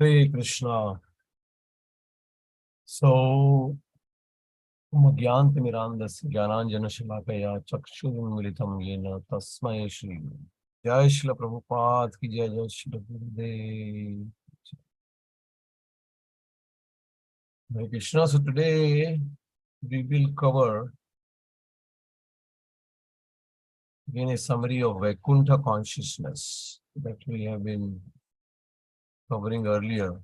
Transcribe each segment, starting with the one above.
Hare Krishna. So, Gyantamirandas Gyananjana Shalakaya Chakshurunmilitam Yena Tasmai Shri. Jai Shila Prabhupada ki Jai Jai Shila Gurudev. Hare Krishna. So today we will cover again a summary of Vaikuntha Consciousness that we have been covering earlier.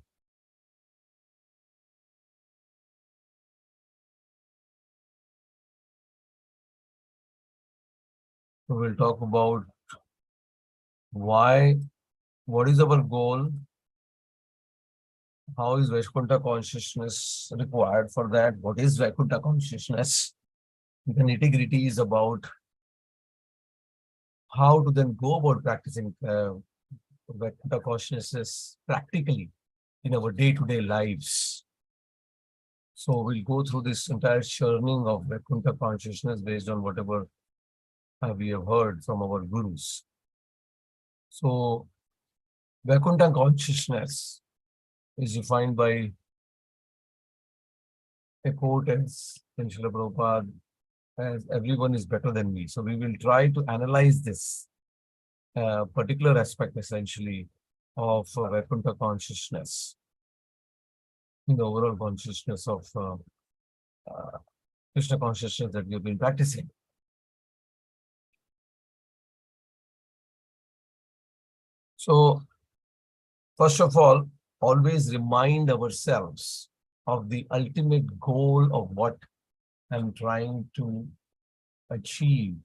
So we'll talk about what is our goal, how is Vaikuntha Consciousness required for that, what is Vaikuntha Consciousness. The nitty-gritty is about how to then go about practicing Vaikuntha Consciousness practically in our day-to-day lives. So we'll go through this entire churning of Vaikuntha Consciousness based on whatever we have heard from our gurus. So Vaikuntha Consciousness is defined by a quote as Srila Prabhupada, as everyone is better than me. So we will try to analyze this particular aspect essentially of Vaikuntha Consciousness in the overall consciousness of Krishna consciousness that we have been practicing. So, first of all, always remind ourselves of the ultimate goal of what I'm trying to achieve,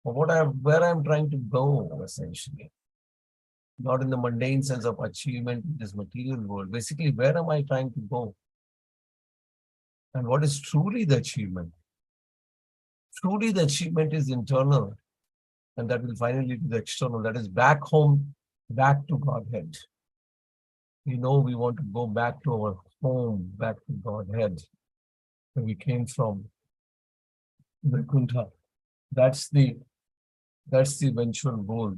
or where I'm trying to go, essentially. Not in the mundane sense of achievement in this material world. Basically, where am I trying to go? And what is truly the achievement? Truly, the achievement is internal, and that will finally lead to the external. That is back home, back to Godhead. We know we want to go back to our home, back to Godhead, where we came from, Vaikuntha. That's the eventual goal.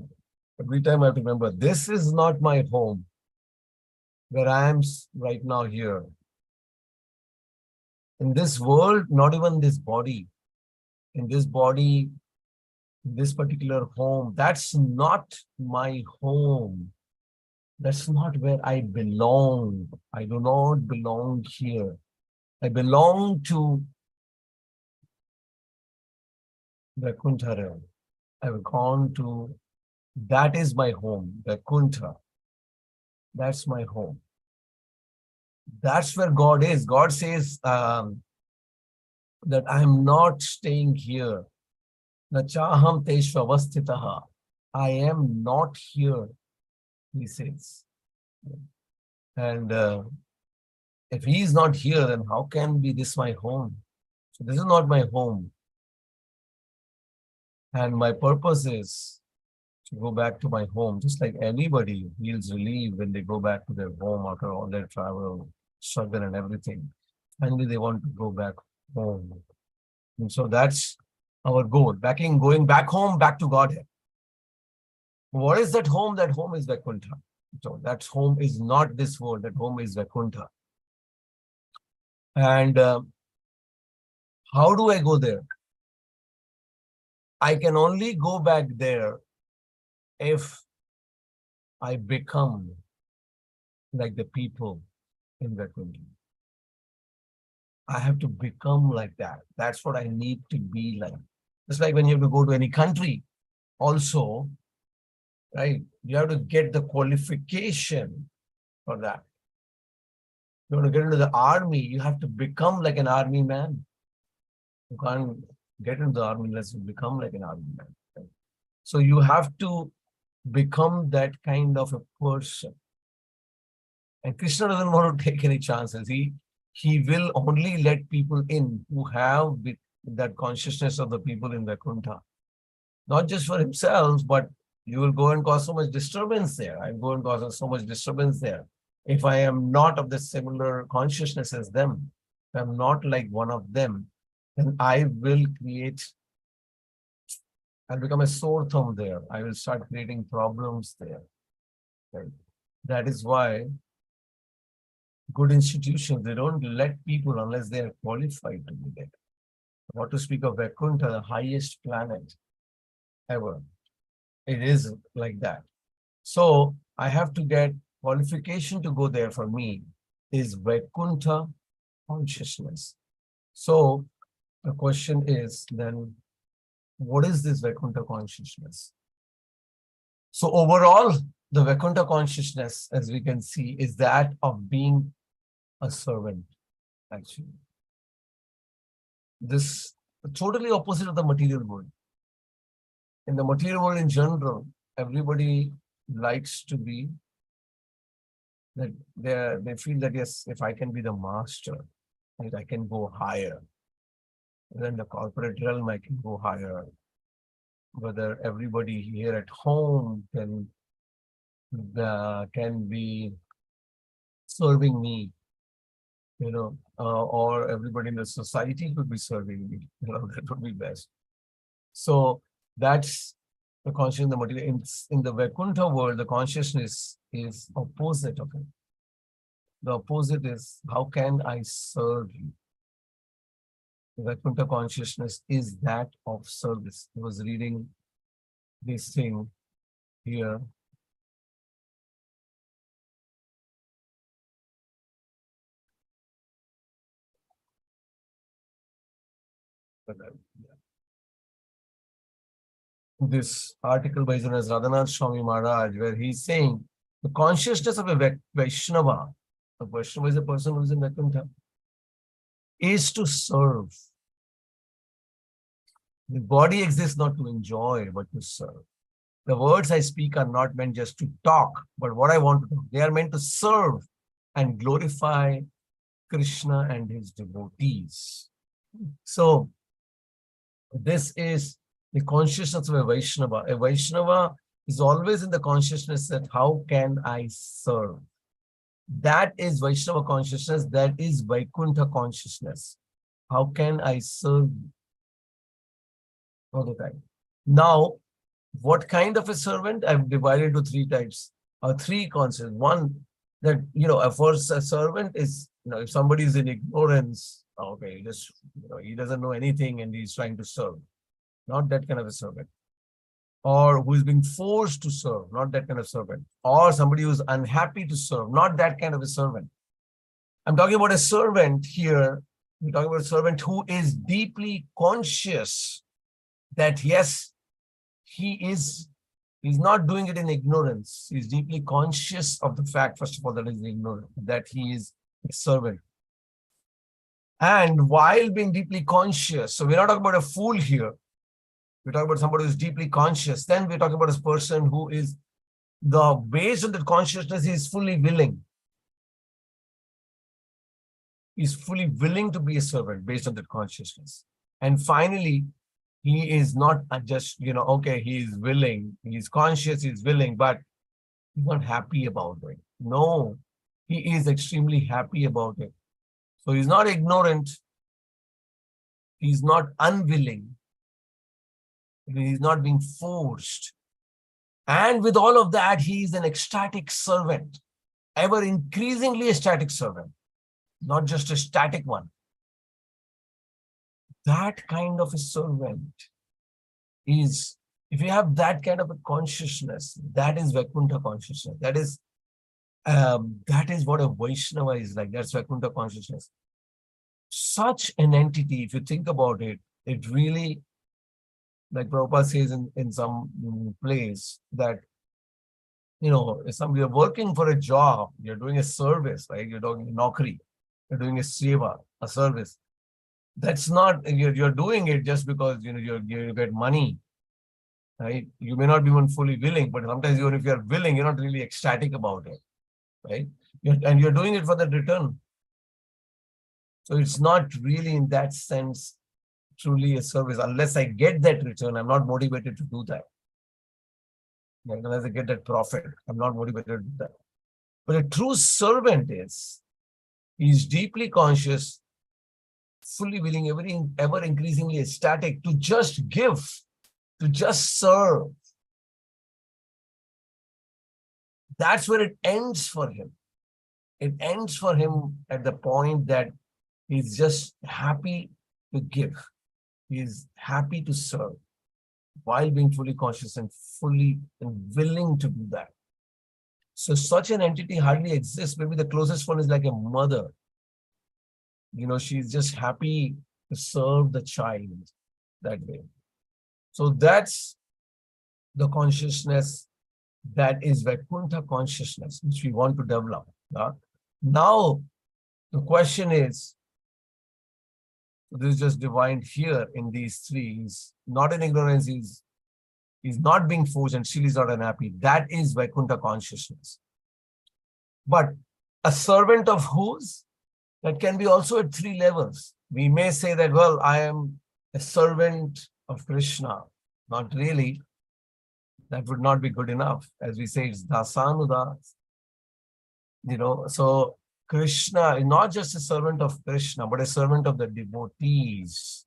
Every time I have to remember, this is not my home, where I am right now here. In this world, not even this body. In this body, this particular home, that's not my home. That's not where I belong. I do not belong here. I belong to Vaikuntha realm. I've gone to, that is my home, Vaikuntha. That's my home. That's where God is. God says that I'm not staying here. Nachaham teshvavasthitaha. I am not here, he says. And if he is not here, then how can be this my home? So this is not my home. And my purpose is to go back to my home, just like anybody feels relief when they go back to their home after all their travel, struggle and everything. Finally, they want to go back home. And so that's our goal, going back home, back to Godhead. What is that home? That home is Vaikuntha. So that home is not this world, that home is Vaikuntha. And how do I go there? I can only go back there if I become like the people in Vaikuntha. I have to become like that. That's what I need to be like. Just like when you have to go to any country, also, right? You have to get the qualification for that. You want to get into the army, you have to become like an army man. You can't get into the army unless you become like an army man. Right? So you have to become that kind of a person. And Krishna doesn't want to take any chances. He will only let people in who have that consciousness of the people in Vaikuntha. Not just for himself, but you will go and cause so much disturbance there. I'll go and cause so much disturbance there. If I am not of the similar consciousness as them, if I'm not like one of them, then I'll become a sore thumb there. I will start creating problems there. Right? That is why good institutions, they don't let people unless they are qualified to be there. What to speak of Vaikuntha, the highest planet ever. It is like that. So I have to get qualification to go there for me is Vaikuntha consciousness. So the question is then, what is this Vaikuntha consciousness? So overall, the Vaikuntha consciousness, as we can see, is that of being a servant, actually. This totally opposite of the material world. In the material world in general, everybody likes to be that they feel that yes, if I can be the master, right, I can go higher. Then the corporate realm, I can go higher. Whether everybody here at home can be serving me, or everybody in the society could be serving me. That would be best. So that's the consciousness in the material. In the Vaikuntha world, the consciousness is opposite of it. The opposite is, how can I serve you? The Vaikuntha consciousness is that of service. I was reading this thing here. This article by His Holiness Radhanath Swami Maharaj, where he's saying the consciousness of a Vaishnava, a Vaishnava is a person who is in Vaikuntha, is to serve. The body exists not to enjoy, but to serve. The words I speak are not meant just to talk, but what I want to do, they are meant to serve and glorify Krishna and his devotees. So this is the consciousness of a Vaishnava. A Vaishnava is always in the consciousness that how can I serve? That is Vaishnava consciousness. That is Vaikuntha consciousness. How can I serve all the time? Now, what kind of a servant? I've divided into three types, or three concepts. One, that, first a servant is, if somebody is in ignorance, okay, he doesn't know anything and he's trying to serve. Not that kind of a servant. Or who is being forced to serve, not that kind of servant. Or somebody who's unhappy to serve, not that kind of a servant. I'm talking about a servant here. We're talking about a servant who is deeply conscious that yes, he's not doing it in ignorance. He's deeply conscious of the fact, first of all, that he's ignorant, that he is a servant. And while being deeply conscious, so we're not talking about a fool here. We're talking about somebody who's deeply conscious. Then we're talking about a person who is, based on the consciousness, he is fully willing. He's fully willing to be a servant based on that consciousness. And finally, he is not just, okay, he is willing, he's conscious, he's willing, but he's not happy about it. No, he is extremely happy about it. So he's not ignorant. He's not unwilling. He's not being forced. And with all of that, he is an ecstatic servant, ever increasingly ecstatic servant, not just a static one. That kind of a servant is, if you have that kind of a consciousness, that is Vaikuntha consciousness. That is what a Vaishnava is like. That's Vaikuntha consciousness. Such an entity, if you think about it, it really, like Prabhupada says in some place, that, if somebody you're working for a job, you're doing a service, right? You're doing naukri, you're doing a seva, a service. That's not, you're doing it just because, you get money, right? You may not be even fully willing, but sometimes even if you're willing, you're not really ecstatic about it, right? And you're doing it for the return. So it's not really in that sense truly a service. Unless I get that return, I'm not motivated to do that. Unless I get that profit, I'm not motivated to do that. But a true servant he's deeply conscious, fully willing, ever increasingly ecstatic to just give, to just serve. That's where it ends for him. It ends for him at the point that he's just happy to give. He's happy to serve while being fully conscious and fully and willing to do that. So such an entity hardly exists. Maybe the closest one is like a mother. She's just happy to serve the child that way. So that's the consciousness that is Vaikuntha consciousness, which we want to develop. Now, the question is, this is just defined here in these three. He's not in ignorance, he's not being forced, and still is not unhappy. That is Vaikuntha consciousness. But a servant of whose? That can be also at three levels. We may say that, well, I am a servant of Krishna. Not really. That would not be good enough. As we say, it's dasanudas. So Krishna is not just a servant of Krishna, but a servant of the devotees.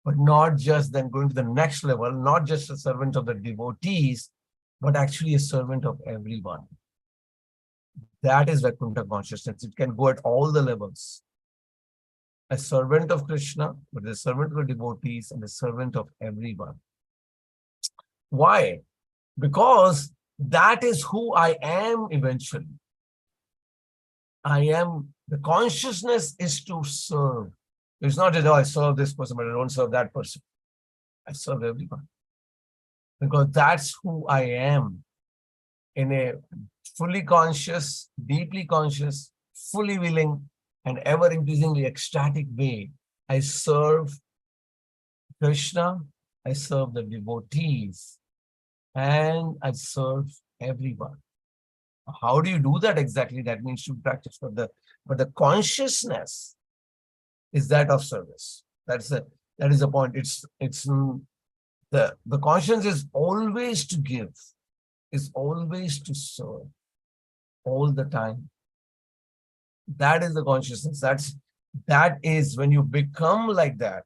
But not just then going to the next level, not just a servant of the devotees, but actually a servant of everyone. That is Vaikuntha consciousness. It can go at all the levels. A servant of Krishna, but a servant of the devotees and a servant of everyone. Why? Because that is who I am eventually. The consciousness is to serve. It's not that, I serve this person, but I don't serve that person. I serve everyone. Because that's who I am in a fully conscious, deeply conscious, fully willing, and ever increasingly ecstatic way. I serve Krishna, I serve the devotees, and I serve everyone. How do you do that exactly? That means to practice. But the consciousness is that of service. That is the point. The conscience is always to give, is always to serve, all the time. That is the consciousness. That is when you become like that,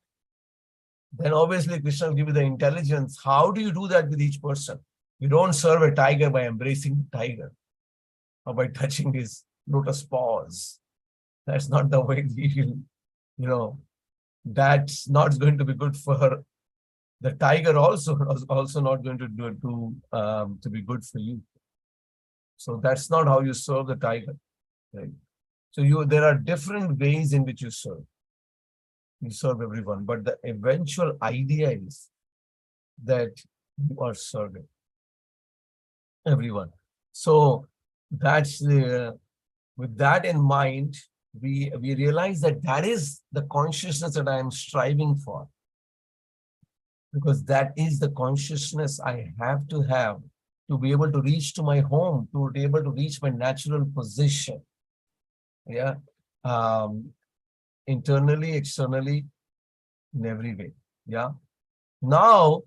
then obviously Krishna will give you the intelligence. How do you do that with each person? You don't serve a tiger by embracing the tiger or by touching his lotus paws. That's not the way we will, that's not going to be good for the tiger also not going to do to be good for you. So that's not how you serve the tiger, right? So there are different ways in which you serve. You serve everyone, but the eventual idea is that you are serving everyone. So that's with that in mind, we realize that is the consciousness that I am striving for. Because that is the consciousness I have to be able to reach to my home, to be able to reach my natural position. Yeah. Internally, externally, in every way. Yeah. Now,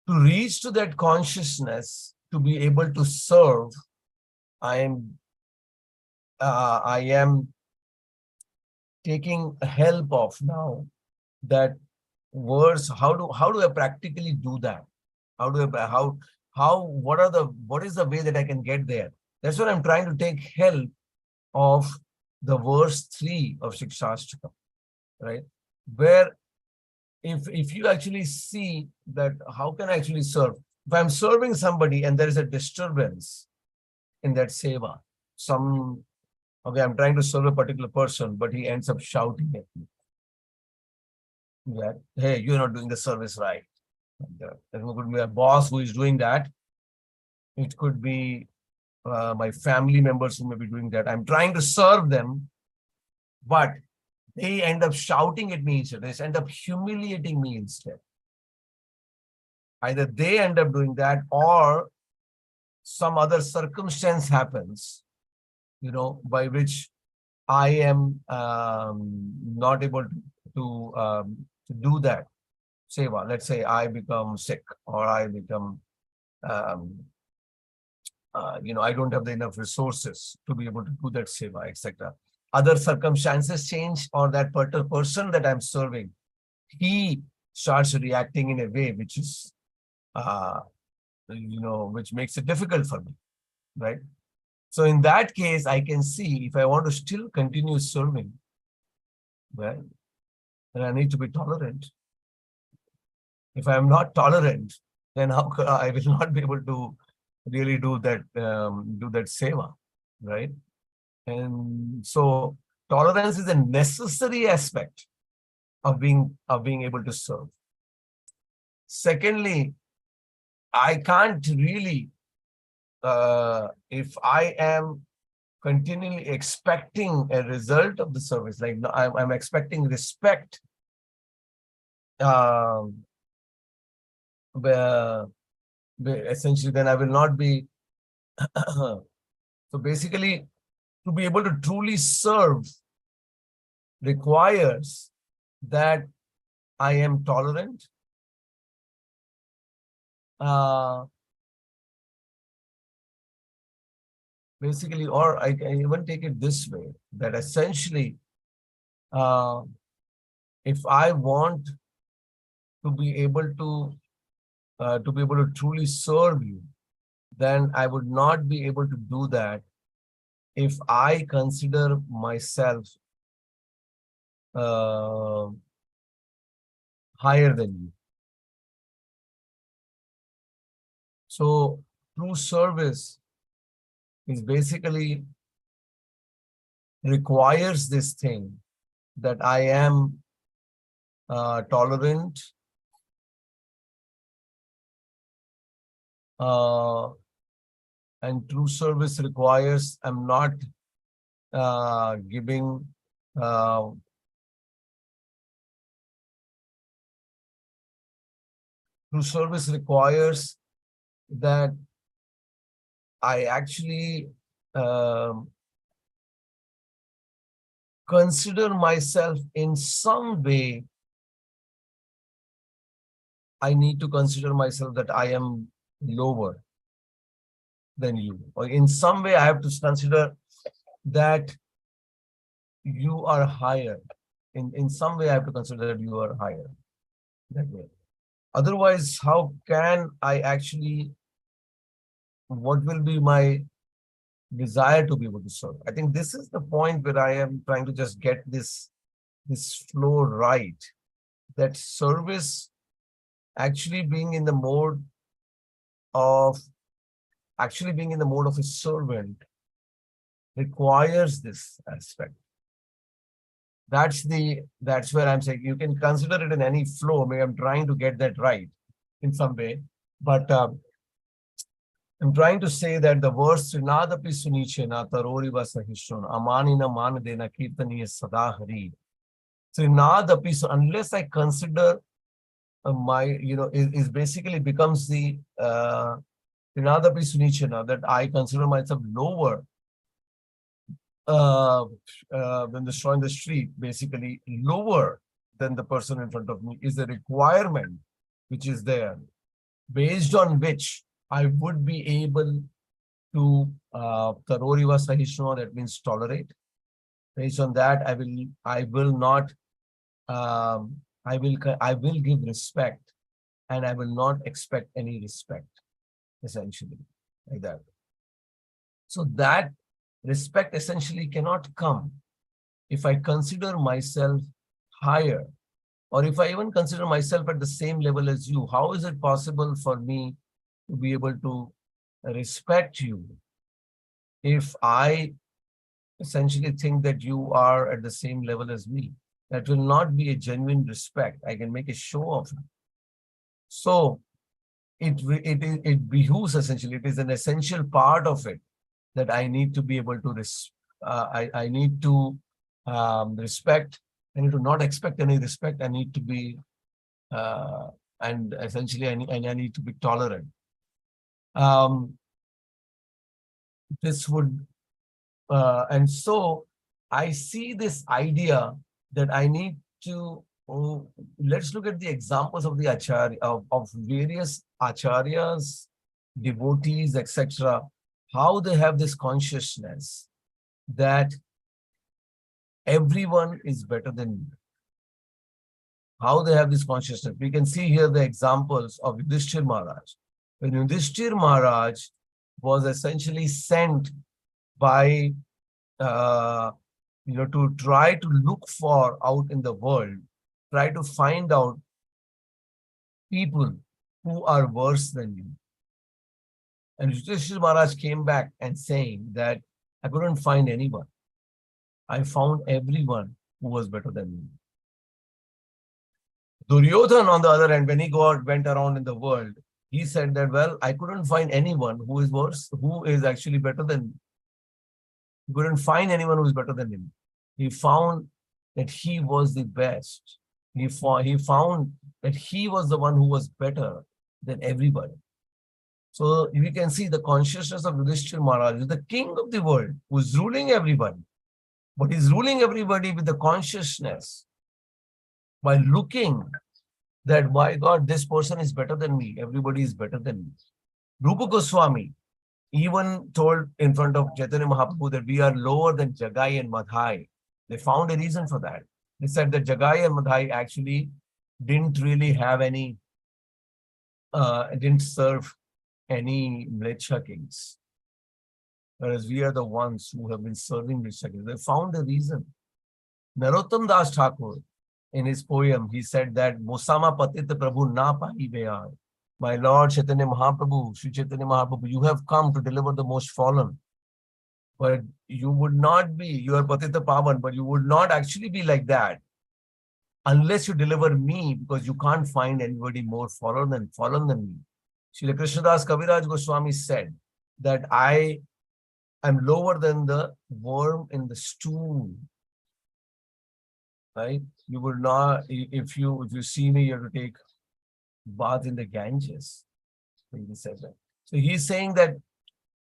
to reach to that consciousness, to be able to serve, I am taking help of now that words. How do I practically do that? What is the way that I can get there? That's what I'm trying to take help of the verse 3 of Shikshashtakam, right? Where if you actually see that, how can I actually serve? If I'm serving somebody and there is a disturbance in that seva, I'm trying to serve a particular person, but he ends up shouting at me. Yeah, hey, you're not doing the service right. There could be a boss who is doing that. It could be my family members who may be doing that. I'm trying to serve them, but they end up shouting at me instead. They end up humiliating me instead. Either they end up doing that or some other circumstance happens, by which I am not able to do that seva. Let's say I become sick or I become, I don't have enough resources to be able to do that seva, etc. Other circumstances change, or that person that I'm serving, he starts reacting in a way which is, which makes it difficult for me, right? So in that case, I can see if I want to still continue serving, well, then I need to be tolerant. If I am not tolerant, then I will not be able to really do that seva, right? And so tolerance is a necessary aspect of being able to serve. Secondly, I can't really, if I am continually expecting a result of the service, like I'm expecting respect, um, essentially, then I will not be. So basically, to be able to truly serve requires that I am tolerant. Basically, or I can even take it this way, that essentially, uh, if I want to be able to truly serve you, then I would not be able to do that if I consider myself uh, higher than you. So true service is basically requires this thing that I am tolerant, and true service requires I'm not giving true service requires that I actually consider myself in some way. I need to consider myself that I am lower than you, or in some way I have to consider that you are higher. In some way I have to consider that you are higher. That way. Otherwise, how can I actually, what will be my desire to be able to serve? I think this is the point where I am trying to just get this flow right, that service actually being in the mode of a servant requires this aspect. That's where I'm saying you can consider it in any flow. Maybe I'm trying to get that right in some way, but I'm trying to say that the verse Srinadapi Sunichena Taroriva Sahishon Amanina Manadena Kirtaniya Sadahari. Srinadapi, so unless I consider my, is basically becomes the Srinadapi Sunichena, that I consider myself lower when destroying the street, basically lower than the person in front of me, is a requirement which is there, based on which I would be able to Taroriva Sahishno, that means tolerate. Based on that, I will not, I will give respect, and I will not expect any respect, essentially, like that. So that respect essentially cannot come if I consider myself higher, or if I even consider myself at the same level as you. How is it possible for me to be able to respect you if I essentially think that you are at the same level as me? That will not be a genuine respect. I can make a show of it. So it behooves, essentially, it is an essential part of it, that I need to be able to I need to respect. I need to not expect any respect. I need to be and essentially I need to be tolerant. This would and so I see this idea that I need to, let's look at the examples of the acharya, of various acharyas, devotees, etc., how they have this consciousness that everyone is better than me. How they have this consciousness. We can see here the examples of Yudhishthir Maharaj. When Yudhishthir Maharaj was essentially sent by to try to look for out in the world, try to find out people who are worse than you. And Yudhishthira Maharaj came back and saying that I couldn't find anyone. I found everyone who was better than me. Duryodhan, on the other hand, when he went around in the world, he said that, well, I couldn't find anyone who is worse, who is actually better than me. He couldn't find anyone who is better than him. He found that he was the best. He found that he was the one who was better than everybody. So we can see the consciousness of Yudhishthira Maharaj is the king of the world who is ruling everybody. But he's ruling everybody with the consciousness by looking that, my God, this person is better than me. Everybody is better than me. Rupa Goswami even told in front of Chaitanya Mahaprabhu that we are lower than Jagai and Madhai. They found a reason for that. They said that Jagai and Madhai actually didn't really have any, didn't serve any Mlecha kings. Whereas we are the ones who have been serving Mlecha kings. They found a reason. Narottam Das Thakur, in his poem, he said that Mosama Patita Prabhu na pahi beyar. My Lord Chaitanya Mahaprabhu, Sri Chaitanya Mahaprabhu, you have come to deliver the most fallen. But you would not be, you are Patita Pavan, but you would not actually be like that unless you deliver me, because you can't find anybody more fallen than me. Sri Krishnadas Kaviraj Goswami said that I am lower than the worm in the stool. Right? You will not, if you see me, you have to take bath in the Ganges. He said that. So he's saying that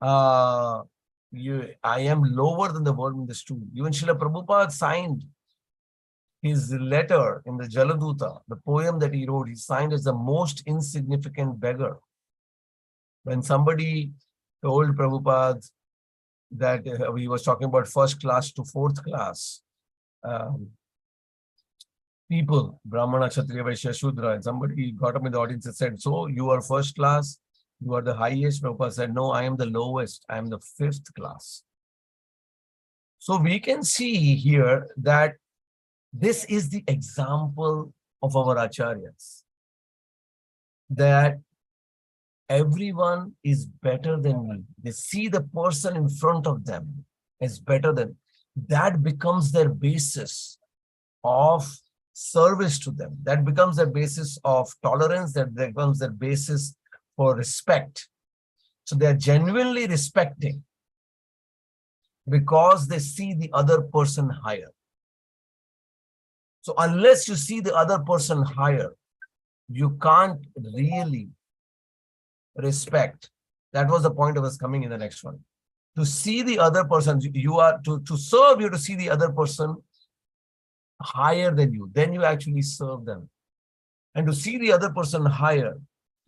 I am lower than the worm in the stool. Even Srila Prabhupada signed his letter in the Jaladuta, the poem that he wrote, he signed as the most insignificant beggar. When somebody told Prabhupada that he was talking about first class to fourth class people, Brahmana, Kshatriya, Vaishya, Shudra, and somebody got up in the audience and said, so you are first class, you are the highest. Prabhupada said, no, I am the lowest, I am the fifth class. So we can see here that this is the example of our acharyas, that everyone is better than me. They see the person in front of them as better than. That becomes their basis of service to them. That becomes their basis of tolerance. That becomes their basis for respect. So they are genuinely respecting because they see the other person higher. So unless you see the other person higher, you can't really respect. That was the point of us coming in the next one. To see the other person, you are to serve, you to see the other person higher than you. Then you actually serve them. And to see the other person higher,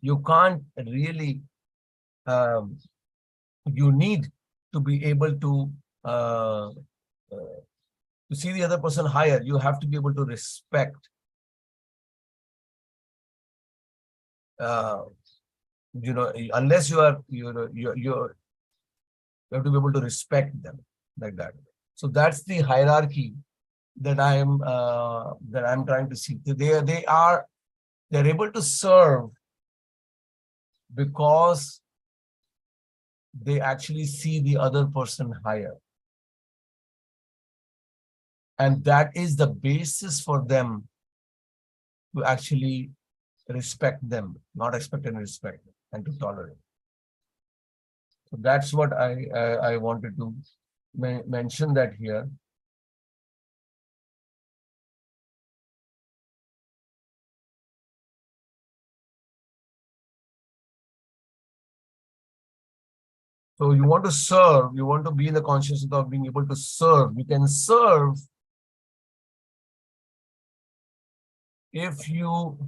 you can't really, you need to be able to see the other person higher, you have to be able to respect. Unless you are, you have to be able to respect them like that. So that's the hierarchy that I'm trying to see. They're able to serve because they actually see the other person higher. And that is the basis for them to actually respect them, not expect and respect, and to tolerate. So that's what I wanted to mention that here. So you want to serve, you want to be in the consciousness of being able to serve. You can serve if you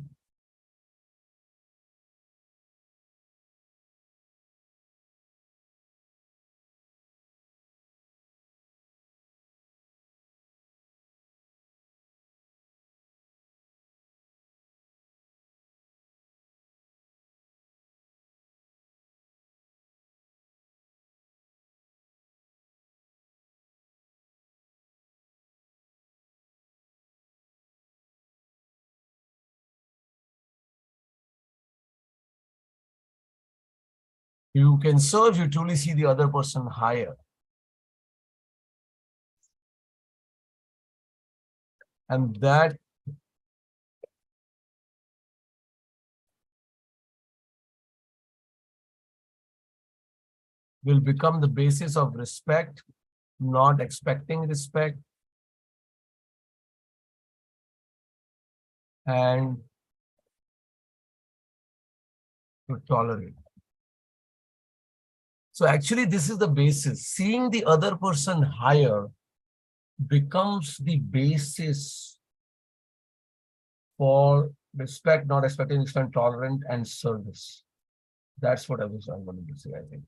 You can serve, you truly see the other person higher. And that will become the basis of respect, not expecting respect, and to tolerate. So actually, this is the basis. Seeing the other person higher becomes the basis for respect, not expecting respect, tolerant, and service. That's what I'm going to say, I think.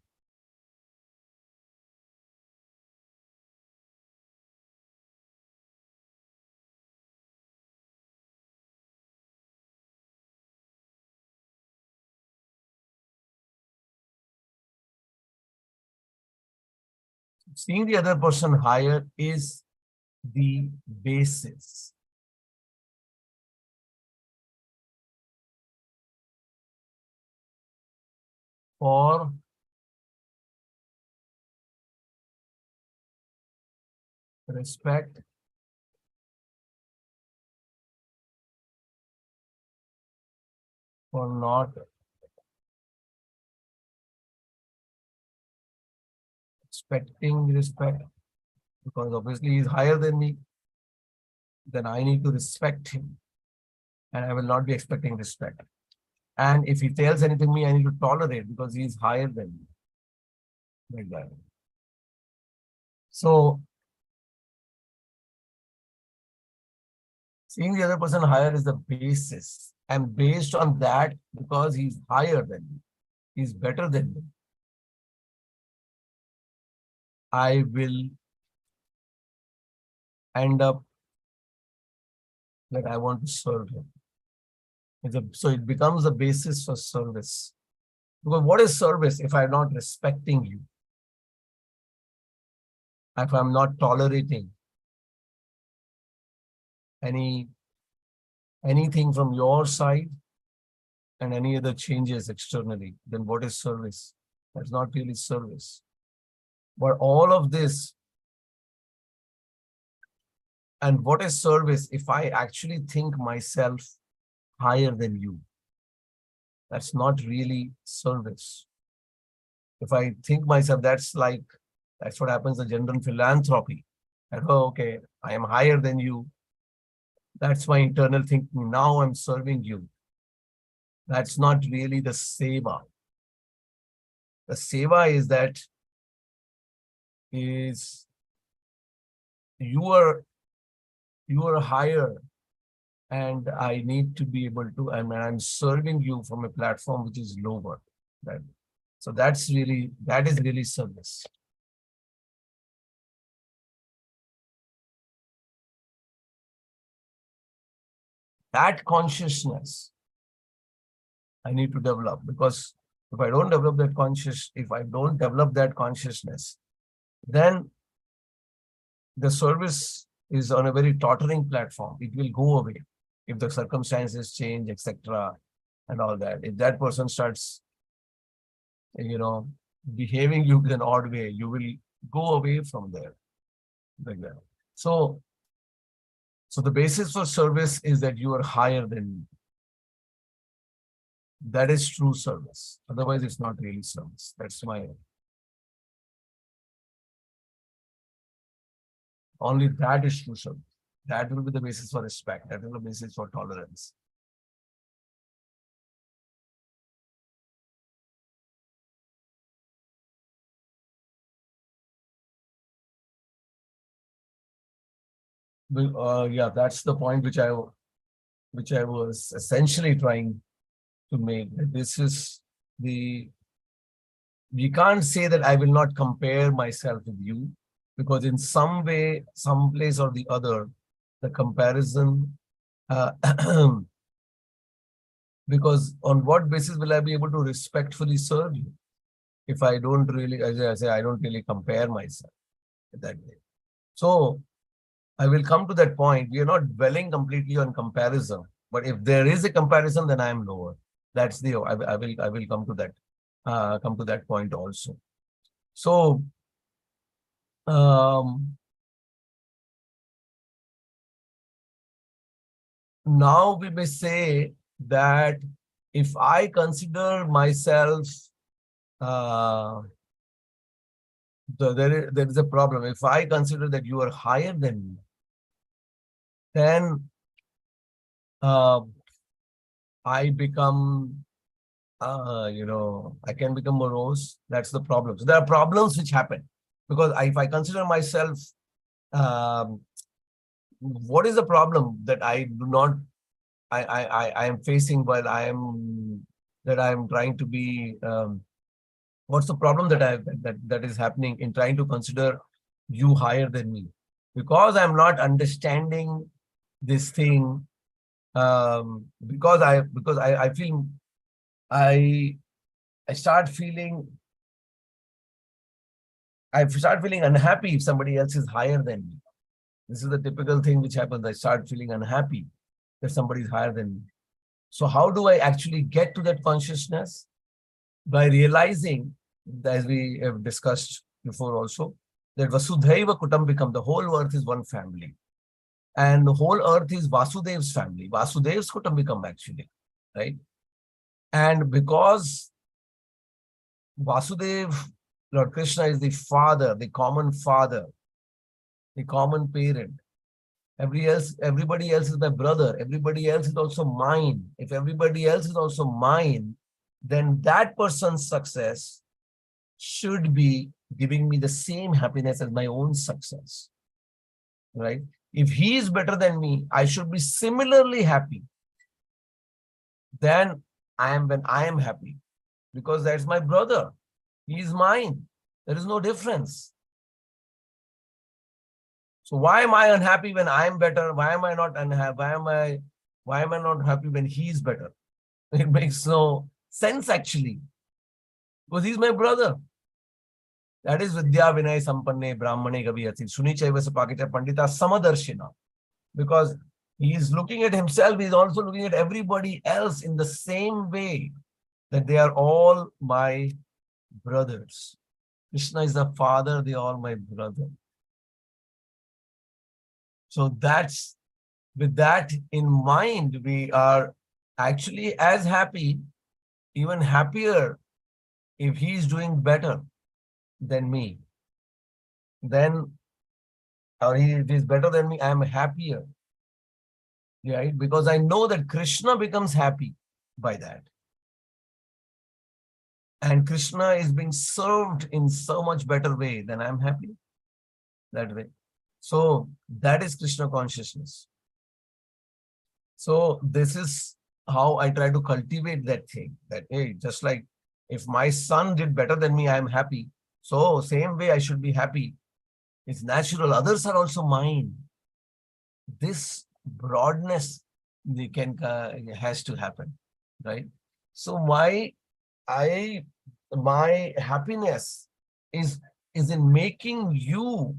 Seeing the other person higher is the basis for respect, for not expecting respect, because obviously he's higher than me, then I need to respect him, and I will not be expecting respect. And if he tells anything to me, I need to tolerate because he is higher than me. Like that. So seeing the other person higher is the basis. And based on that, because he's higher than me, he's better than me, I will end up that I want to serve him. So it becomes the basis for service. Because what is service if I'm not respecting you? If I'm not tolerating anything from your side and any other changes externally, then what is service? That's not really service. But all of this, and what is service if I actually think myself higher than you? That's not really service. If I think myself, that's what happens in general philanthropy. And, oh, okay, I am higher than you. That's my internal thinking. Now I'm serving you. That's not really the seva. The seva is that you are higher, and I need to be able to, and I'm serving you from a platform which is lower. Right? So that is really service. That consciousness I need to develop, because if I don't develop that consciousness, then the service is on a very tottering platform. It will go away if the circumstances change, etc., and all that. If that person starts, behaving you in an odd way, you will go away from there. Like that. So the basis for service is that you are higher than me. That is true service. Otherwise, it's not really service. That's my. Only that is true service. That will be the basis for respect. That will be the basis for tolerance. Yeah, that's the point which I was essentially trying to make. This is we can't say that I will not compare myself with you, because in some way, some place or the other, the comparison, because on what basis will I be able to respectfully serve you if I don't really, as I say, I don't really compare myself that way. So I will come to that point. We are not dwelling completely on comparison, but if there is a comparison, then I am lower. That's I will come to that. come to that point also. So, now we may say that if I consider myself, there is a problem. If I consider that you are higher than me, then uh, I become, I can become morose. That's the problem. So there are problems which happen because if I consider myself, um, what is the problem that I do not, I am facing while I am trying to be, what's the problem that is happening in trying to consider you higher than me? Because I'm not understanding this thing, because I feel I I start feeling I start feeling unhappy if somebody else is higher than me. This is the typical thing which happens. I start feeling unhappy that somebody is higher than me. So how do I actually get to that consciousness? By realizing, as we have discussed before also, that Vasudhaiva Kutambikam, the whole earth is one family. And the whole earth is Vasudev's family. Vasudev's Kutambikam actually, right? And because Vasudev, Lord Krishna is the father, the common parent. Everybody else is my brother. Everybody else is also mine. If everybody else is also mine, then that person's success should be giving me the same happiness as my own success, right? If he is better than me, I should be similarly happy than I am when I am happy, because that's my brother. He is mine. There is no difference. So why am I unhappy when I am better? Why am I not unhappy? Why am I not happy when he is better? It makes no sense actually, because he's my brother. That is Vidya Vinay Sampanne Brahmane Gaviyati Suni Chaiva Sapakita Pandita Samadarshina. Because he is looking at himself, he is also looking at everybody else in the same way, that they are all my brothers. Krishna is the father, they are all my brother. So that's, with that in mind, we are actually as happy, even happier, if he is doing better than me. Then, or he is better than me, I am happier. Right? Because I know that Krishna becomes happy by that. And Krishna is being served in so much better way than I'm happy that way. So that is Krishna consciousness. So this is how I try to cultivate that thing, that, hey, just like if my son did better than me, I'm happy. So same way I should be happy. It's natural. Others are also mine. This broadness has to happen, right? So my happiness is in making you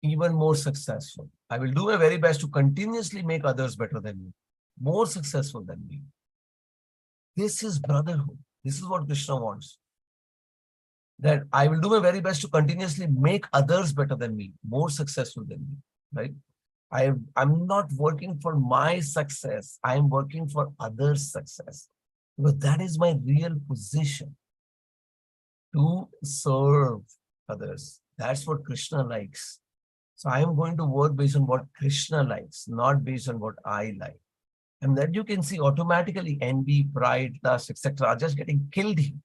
even more successful. I will do my very best to continuously make others better than me, more successful than me. This is brotherhood. This is what Krishna wants. That I will do my very best to continuously make others better than me, more successful than me, right? I'm not working for my success. I'm working for others' success. Because that is my real position, to serve others. That's what Krishna likes. So I am going to work based on what Krishna likes, not based on what I like. And then you can see automatically envy, pride, lust, etc. are just getting killed here.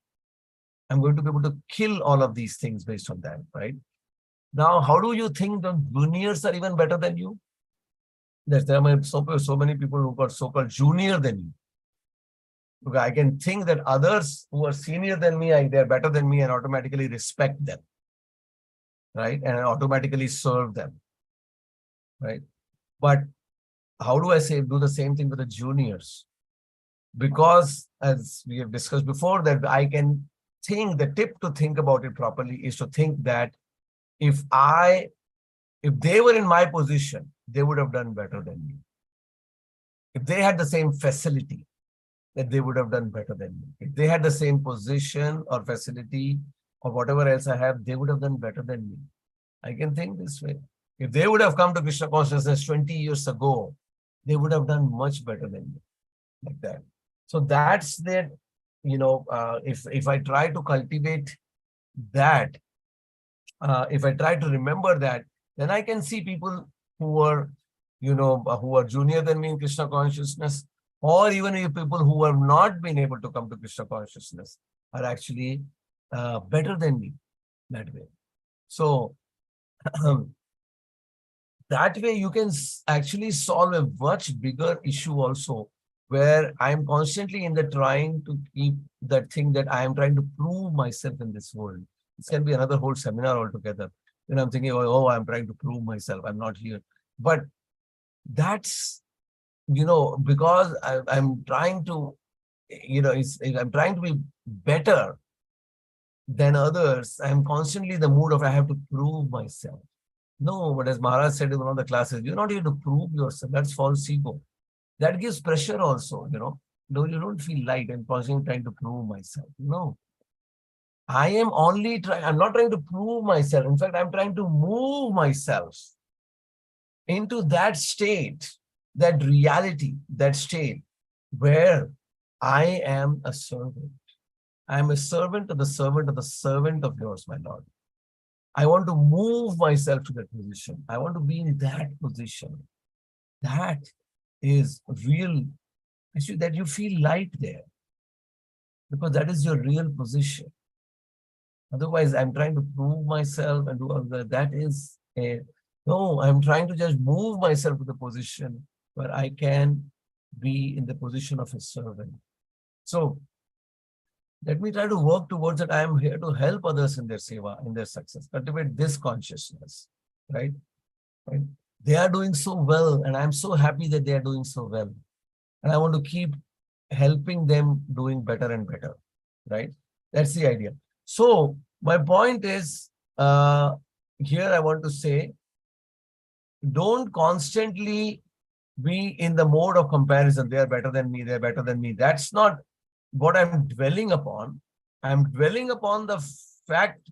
I'm going to be able to kill all of these things based on that, right? Now, how do you think the juniors are even better than you? There are so many people who are so-called junior than you. Because I can think that others who are senior than me, they're better than me, and automatically respect them, right? And automatically serve them, right? But how do I do the same thing with the juniors? Because as we have discussed before, that I can think, the tip to think about it properly is to think that if they were in my position, they would have done better than me. If they had the same facility, that they would have done better than me. If they had the same position or facility or whatever else I have, they would have done better than me. I can think this way. If they would have come to Krishna consciousness 20 years ago, they would have done much better than me, like that. So that's that, if I try to cultivate that, if I try to remember that, then I can see people who are, who are junior than me in Krishna consciousness, or even people who have not been able to come to Krishna consciousness are actually better than me that way. So that way you can actually solve a much bigger issue also, where I'm constantly in the trying to keep that thing that I am trying to prove myself in this world. This can be another whole seminar altogether. I'm thinking, oh, I'm trying to prove myself, I'm not here. But that's, because I'm trying to, I'm trying to be better than others, I'm constantly in the mood of I have to prove myself. No, but as Maharaj said in one of the classes, you're not here to prove yourself. That's false ego. That gives pressure also, No, you don't feel light and constantly trying to prove myself. No. I am only trying, I'm not trying to prove myself. In fact, I'm trying to move myself into that state, that reality, that state where I am a servant. I am a servant of the servant of the servant of yours, my Lord. I want to move myself to that position. I want to be in that position. That is real, actually, that you feel light there, because that is your real position. Otherwise, I'm trying to prove myself and do all that. That is no, I'm trying to just move myself to the position where I can be in the position of a servant. So let me try to work towards it. I am here to help others in their seva, in their success. Cultivate this consciousness, right? Right? They are doing so well, and I'm so happy that they are doing so well. And I want to keep helping them doing better and better, right? That's the idea. So my point is, here I want to say, don't constantly be in the mode of comparison. They are better than me, they're better than me. That's not what I'm dwelling upon. I'm dwelling upon the fact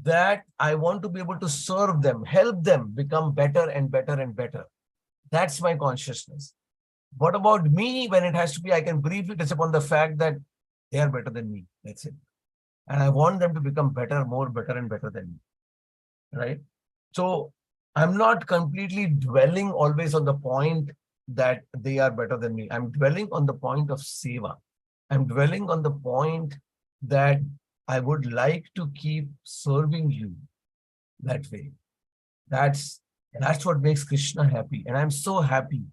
that I want to be able to serve them, help them become better and better and better. That's my consciousness. What about me? When it has to be, I can briefly touch upon the fact that they are better than me. That's it. And I want them to become better, more better and better than me. Right? So I'm not completely dwelling always on the point that they are better than me. I'm dwelling on the point of seva. I'm dwelling on the point that I would like to keep serving you that way. That's what makes Krishna happy. And I'm so happy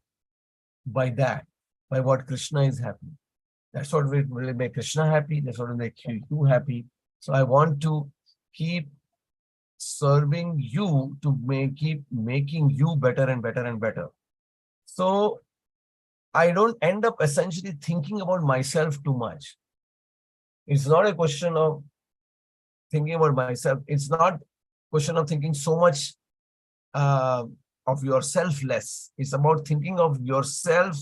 by that, by what Krishna is happy. That's what will make Krishna happy. That's what will make you happy. So I want to keep serving you to keep making you better and better and better. So I don't end up essentially thinking about myself too much. It's not a question of thinking about myself. It's not a question of thinking so much of yourself less. It's about thinking of yourself,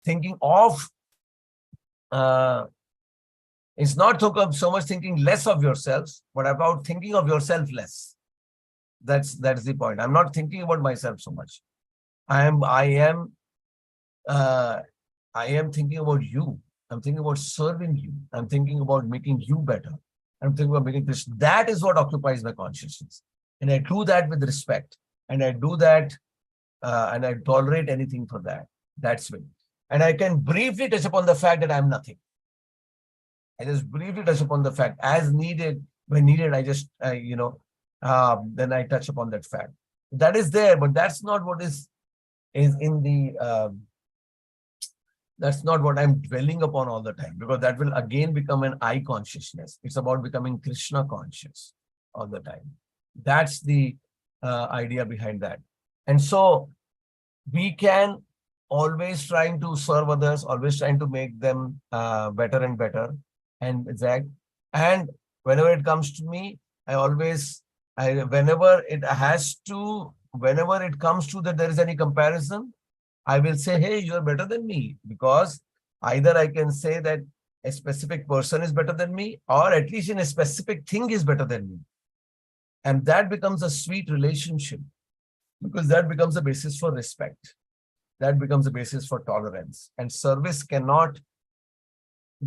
thinking of, it's not so much thinking less of yourself, but about thinking of yourself less. That's the point. I'm not thinking about myself so much. I am thinking about you. I'm thinking about serving you. I'm thinking about making you better. I'm thinking about making this. That is what occupies my consciousness. And I do that with respect. And I do that, and I tolerate anything for that. That's it. And I can briefly touch upon the fact that I'm nothing. I just briefly touch upon the fact as needed. When needed, I just, then I touch upon that fact. That is there, but that's not what is in the, that's not what I'm dwelling upon all the time, because that will again become an I consciousness. It's about becoming Krishna conscious all the time. That's the idea behind that. And so we can always trying to serve others, always trying to make them better and better. And exact. And whenever it comes to me, whenever it comes to that there is any comparison, I will say, hey, you're better than me, because Either I can say that a specific person is better than me, or at least in a specific thing is better than me. And that becomes a sweet relationship, because that becomes a basis for respect. That becomes a basis for tolerance. And service cannot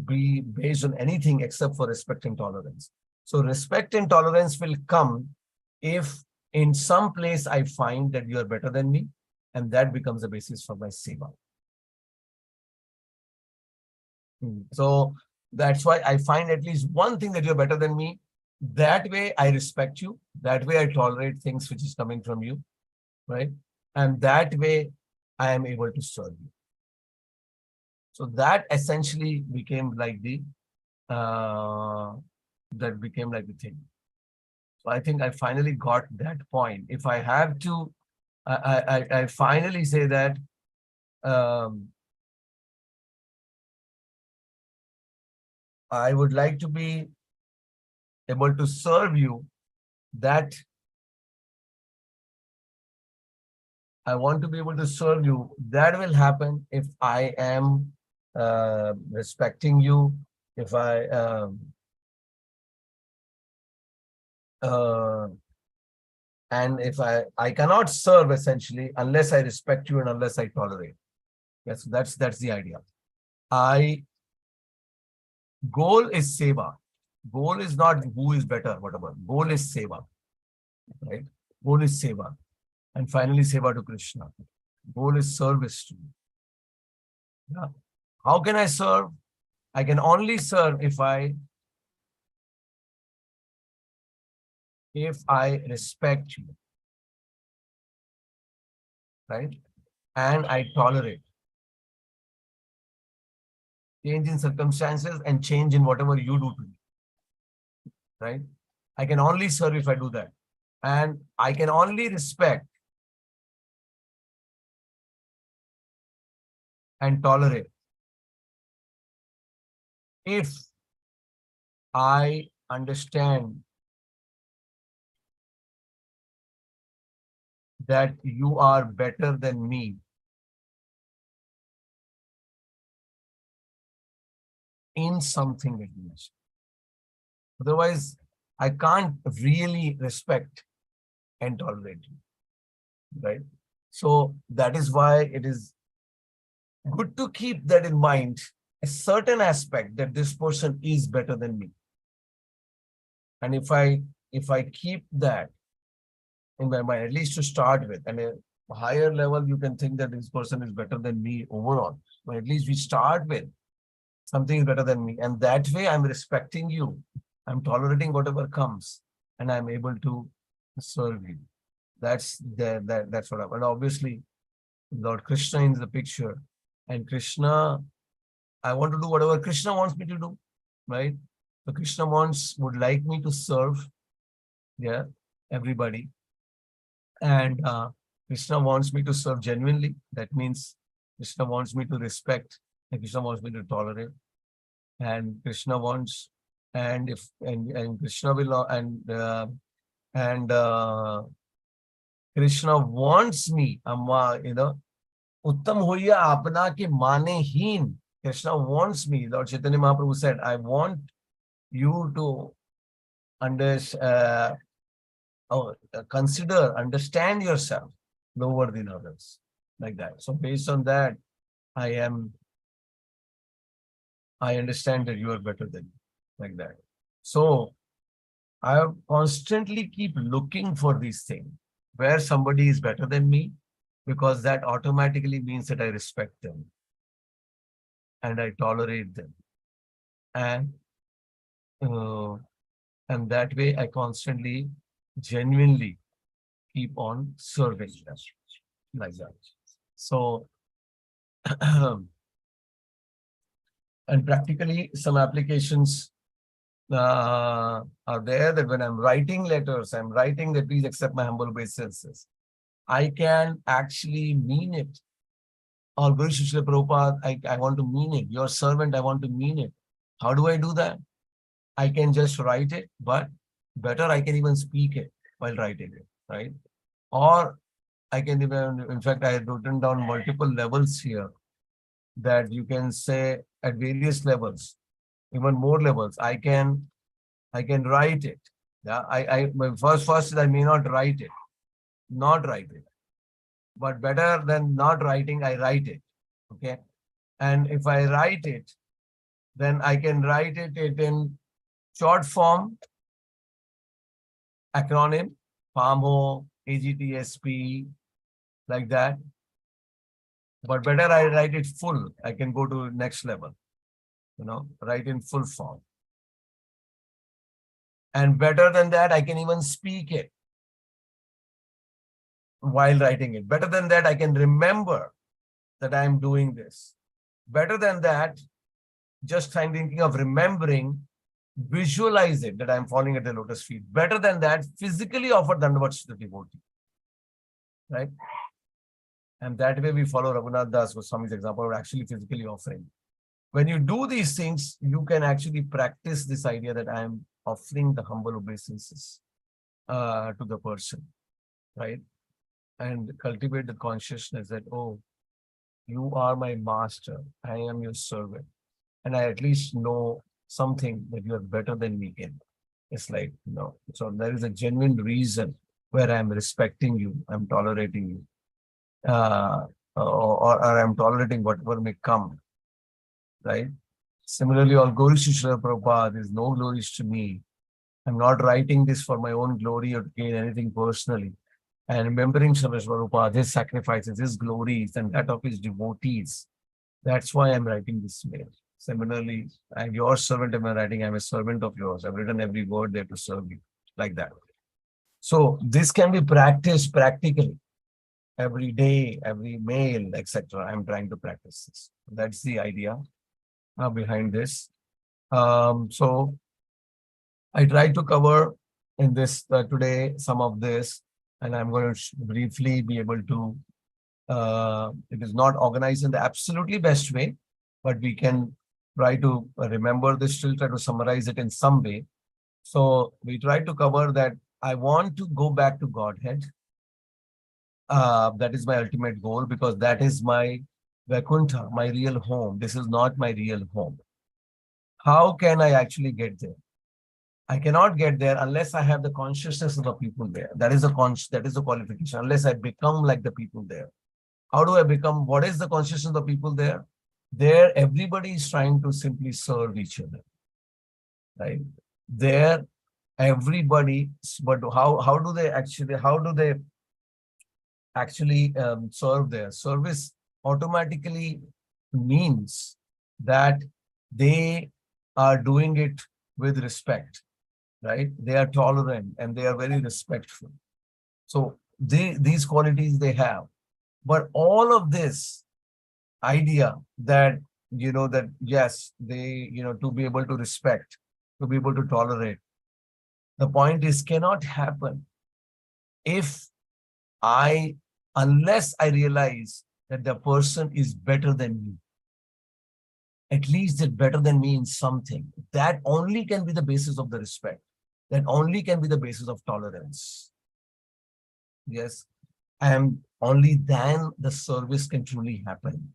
be based on anything except for respect and tolerance. So respect and tolerance will come if in some place I find that you are better than me, and that becomes the basis for my seva. So that's why I find at least one thing that you're better than me. That way I respect you. That way I tolerate things which is coming from you, right? And that way I am able to serve you. So that essentially became like the thing. So I think I finally got that point. If I have to, I finally say that I would like to be able to serve you. That I want to be able to serve you. That will happen if I am respecting you, if I and if I cannot serve essentially unless I respect you and unless I tolerate. Yes, that's the idea. Goal is seva. Goal is not who is better, whatever. Goal is seva, right? Goal is seva. And finally, seva to Krishna. Goal is service to you. Yeah. How can I serve? I can only serve if I respect you, right? And I tolerate change in circumstances and change in whatever you do to me, right? I can only serve if I do that. And I can only respect and tolerate if I understand that you are better than me in something at least. Otherwise, I can't really respect and tolerate you, right? So that is why it is good to keep that in mind, a certain aspect that this person is better than me. And if I keep that in my mind, at least to start with, and a higher level, you can think that this person is better than me overall. But at least we start with something is better than me. And that way I'm respecting you. I'm tolerating whatever comes, and I'm able to serve you. That's what I'm. And obviously, Lord Krishna is the picture. And Krishna, I want to do whatever Krishna wants me to do, right? So Krishna would like me to serve, yeah, everybody. And Krishna wants me to serve genuinely. That means Krishna wants me to respect, and Krishna wants me to tolerate. And Krishna wants, and Krishna will, Krishna wants me, Uttam hoya apna ke mane heen. Krishna wants me. Lord Chaitanya Mahaprabhu said, I want you to understand yourself lower than others, like that. So based on that, I understand that you are better than me, like that. So I constantly keep looking for these things where somebody is better than me, because that automatically means that I respect them and I tolerate them. And that way I constantly, genuinely keep on serving them, like that. So, and practically some applications are there, that when I'm writing letters, I'm writing that please accept my humble obeisances. I can actually mean it. Or Guru Shishla Prabhupada, I want to mean it. Your servant, I want to mean it. How do I do that? I can just write it, but better I can even speak it while writing it, right? Or I can even, in fact, I have written down multiple levels here. that you can say at various levels, even more levels. I can write it. Yeah, my first is I may not write it, not write it. But better than not writing, I write it. Okay. And if I write it, then I can write it in short form, acronym, PAMO, AGTSP, like that. But better I write it full. I can go to next level, write in full form. And better than that, I can even speak it while writing it. Better than that, I can remember that I am doing this. Better than that, just I'm thinking of remembering, visualize it that I'm falling at the lotus feet. Better than that, physically offer dandavats to the devotee. Right? And that way we follow Raghunath Das Goswami's example of actually physically offering. When you do these things, you can actually practice this idea that I am offering the humble obeisances to the person, right? And cultivate the consciousness that, oh, you are my master, I am your servant, and I at least know something that you are better than me in. It's like, so there is a genuine reason where I'm respecting you, I'm tolerating you, or I'm tolerating whatever may come, right? Similarly, all glories to Srila Prabhupada, there is no glories to me. I'm not writing this for my own glory or to gain anything personally. And remembering Srila Prabhupada, his sacrifices, his glories, and that of his devotees. That's why I'm writing this mail. Similarly, I'm your servant, I'm writing, I'm a servant of yours. I've written every word there to serve you, like that. So this can be practiced practically every day, every mail, etc. I'm trying to practice this. That's the idea behind this. So I tried to cover in this today some of this, and I'm going to briefly be able to, it is not organized in the absolutely best way, but we can try to remember this, still try to summarize it in some way. So we try to cover that I want to go back to Godhead. That is my ultimate goal, because that is my Vaikuntha, my real home. This is not my real home. How can I actually get there? I cannot get there unless I have the consciousness of the people there. That is the qualification. Unless I become like the people there. How do I become? What is the consciousness of the people there? There, everybody is trying to simply serve each other, right? There, everybody. But how do they actually serve there? Service automatically means that they are doing it with respect, right? They are tolerant and they are very respectful. So these qualities they have. But all of this idea that, that yes, they, to be able to respect, to be able to tolerate, the point is cannot happen if unless I realize that the person is better than me. At least they're better than me in something. That only can be the basis of the respect. That only can be the basis of tolerance. Yes. And only then the service can truly happen.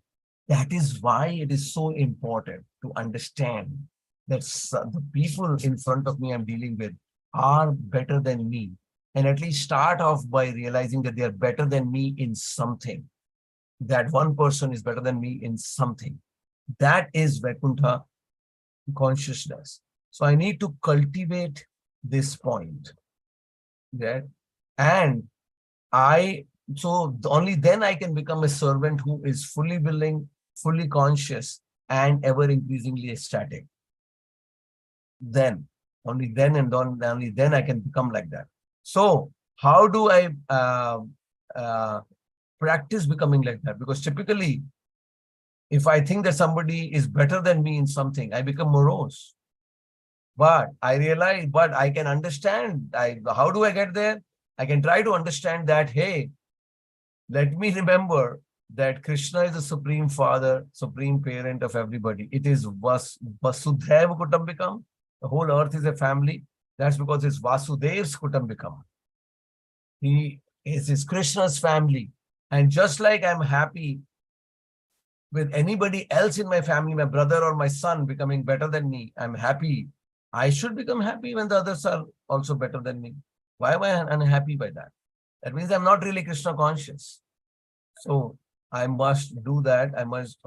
That is why it is so important to understand that the people in front of me I'm dealing with are better than me. And at least start off by realizing that they are better than me in something. That one person is better than me in something. That is Vaikuntha consciousness. So I need to cultivate this point. Yeah? And so only then I can become a servant who is fully willing, fully conscious, and ever increasingly ecstatic. Then, only then and only then I can become like that. So how do I practice becoming like that? Because typically, if I think that somebody is better than me in something, I become morose. But I realize, but I can understand. How do I get there? I can try to understand that, hey, let me remember that Krishna is the supreme father, supreme parent of everybody. It is Vasudhaiva Kutambikam. The whole earth is a family. That's because it's Vasudev's Kutambikam. He is Krishna's family. And just like I'm happy with anybody else in my family, my brother or my son becoming better than me, I'm happy. I should become happy when the others are also better than me. Why am I unhappy by that? That means I'm not really Krishna conscious. So I must do that. I must,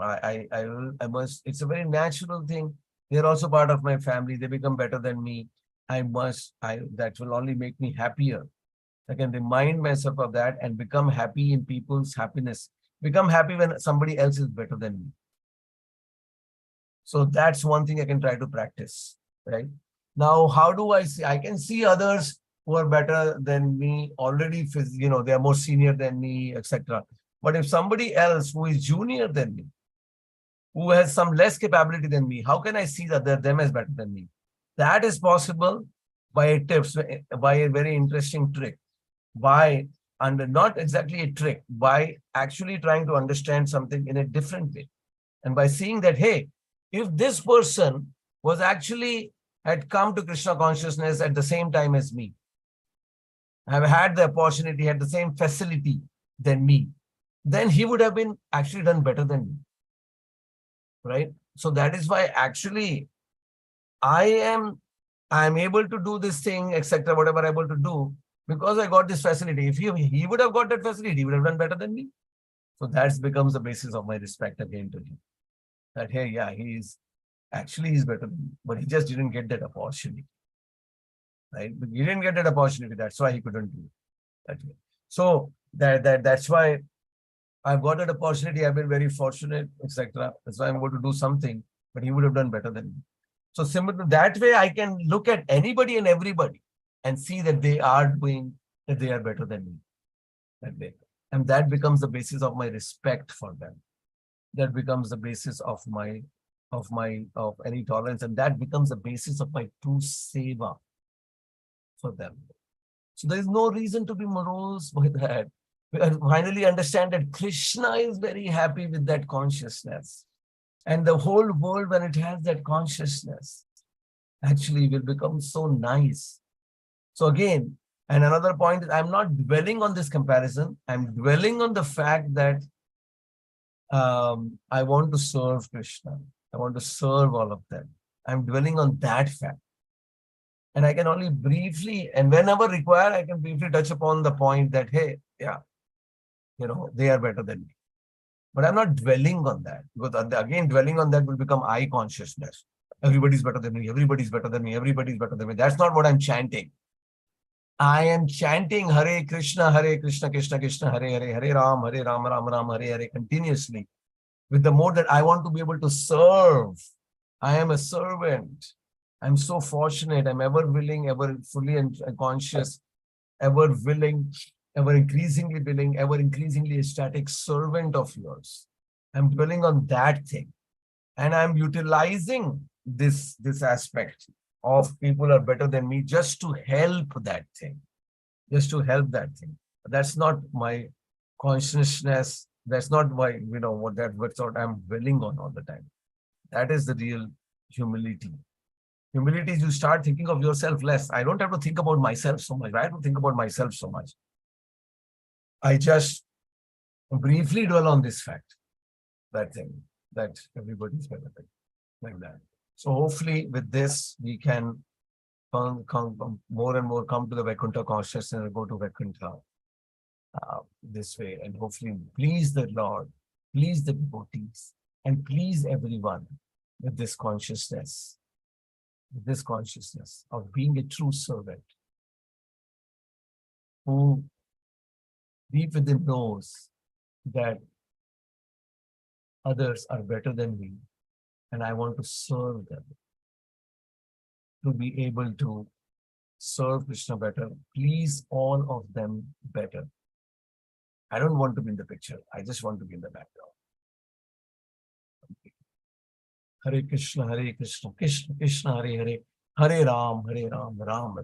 it's a very natural thing. They're also part of my family. They become better than me. That will only make me happier. I can remind myself of that and become happy in people's happiness. Become happy when somebody else is better than me. So that's one thing I can try to practice, right? Now, how do I see? I can see others who are better than me already, they are more senior than me, etc. But if somebody else who is junior than me, who has some less capability than me, how can I see that they're them as better than me? That is possible by a tips, by a very interesting trick, by, and not exactly a trick, by actually trying to understand something in a different way. And by seeing that, hey, if this person was actually had come to Krishna consciousness at the same time as me, have had the opportunity, had the same facility than me, then he would have been actually done better than me. Right? So that is why actually I am able to do this thing, etc., whatever I'm able to do, because I got this facility. If he would have got that facility, he would have done better than me. So that becomes the basis of my respect again to him. That, hey, yeah, he's better than me, but he just didn't get that opportunity. Right? But he didn't get that opportunity. That's why he couldn't do it that way. So that's why I've got that opportunity. I've been very fortunate, etc. That's why I'm able to do something, but he would have done better than me. So similar to that way, I can look at anybody and everybody and see that they are better than me. That way. And that becomes the basis of my respect for them. That becomes the basis of any tolerance, and that becomes the basis of my true seva for them. So there is no reason to be morose by that. We finally understand that Krishna is very happy with that consciousness. And the whole world, when it has that consciousness, actually will become so nice. So again, and another point is, I'm not dwelling on this comparison. I'm dwelling on the fact that I want to serve Krishna. I want to serve all of them. I'm dwelling on that fact. And I can only briefly, and whenever required, I can briefly touch upon the point that, hey, yeah, they are better than me. But I'm not dwelling on that, because again, dwelling on that will become I consciousness. Everybody's better than me. Everybody's better than me. Everybody's better than me. That's not what I'm chanting. I am chanting Hare Krishna, Krishna Krishna, Hare Hare, Hare Ram, Ram Ram, Hare Hare continuously, with the mode that I want to be able to serve. I am a servant. I'm so fortunate. I'm ever willing, ever fully and conscious, ever willing, ever increasingly willing, ever increasingly ecstatic servant of yours. I'm dwelling on that thing. And I'm utilizing this aspect of people are better than me just to help that thing. Just to help that thing. That's not my consciousness. That's not my, what's what I'm dwelling on all the time. That is the real humility. Humility is you start thinking of yourself less. I don't have to think about myself so much. I have to think about myself so much. I just briefly dwell on this fact, that thing, that everybody's better than, like that. So hopefully with this, we can come more and more come to the Vaikuntha consciousness and go to Vaikuntha this way. And hopefully please the Lord, please the devotees, and please everyone with this consciousness of being a true servant who deep within knows that others are better than me and I want to serve them, to be able to serve Krishna better, please all of them better. I don't want to be in the picture. I just want to be in the background. Hare Krishna, Krishna Krishna, Hare Hare, Hare Ram, Ram Ram.